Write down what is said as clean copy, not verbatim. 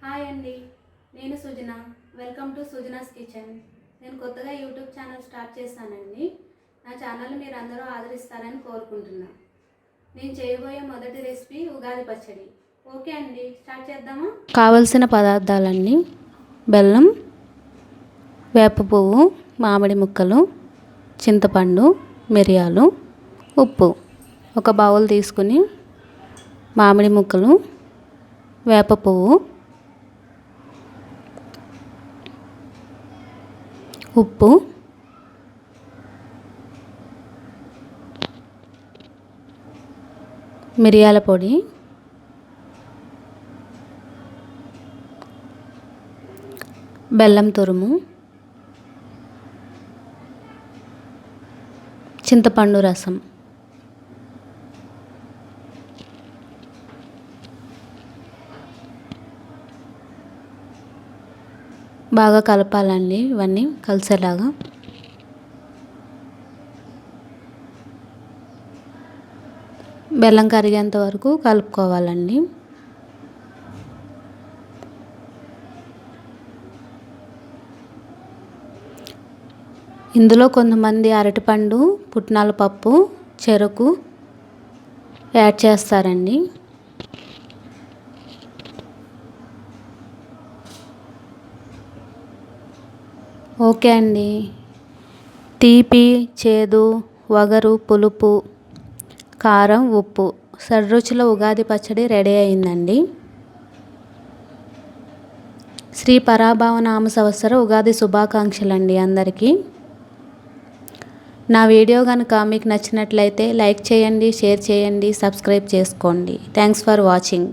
Hi అండి, నేను Sujana. Welcome to Sujana's kitchen. నేను కొత్తగా యూట్యూబ్ ఛానల్ స్టార్ట్ చేశానండి. నా ఛానల్ మీరు అందరూ ఆదరిస్తారని కోరుకుంటున్నా. నేను చేయబోయే మొదటి రెసిపీ ఉగాది పచ్చడి. ఓకే అండి, స్టార్ట్ చేద్దామా? కావలసిన పదార్థాలన్నీ: బెల్లం, వేప పువ్వు, మామిడి ముక్కలు, చింతపండు, మిరియాలు, ఉప్పు. ఒక బౌల్ తీసుకుని మామిడి ముక్కలు, వేప పువ్వు, ఉప్పు, మిరియాల పొడి, బెల్లం తురుము, చింతపండు రసం. బాగా కలపాలండి, ఇవన్నీ కలిసేలాగా. బెల్లం కరిగేంత వరకు కలుపుకోవాలండి. ఇందులో కొంతమంది అరటిపండు, పుట్నాల పప్పు, చెరకు యాడ్ చేస్తారండి. ఓకే అండి, తీపి, చేదు, వగరు, పులుపు, కారం, ఉప్పు, షడ్రుచుల ఉగాది పచ్చడి రెడీ అయిందండి. శ్రీ పరాభవ నామ సంవత్సర ఉగాది శుభాకాంక్షలు అండి అందరికీ. నా వీడియో కనుక మీకు నచ్చినట్లయితే లైక్ చేయండి, షేర్ చేయండి, సబ్స్క్రైబ్ చేసుకోండి. Thanks for watching.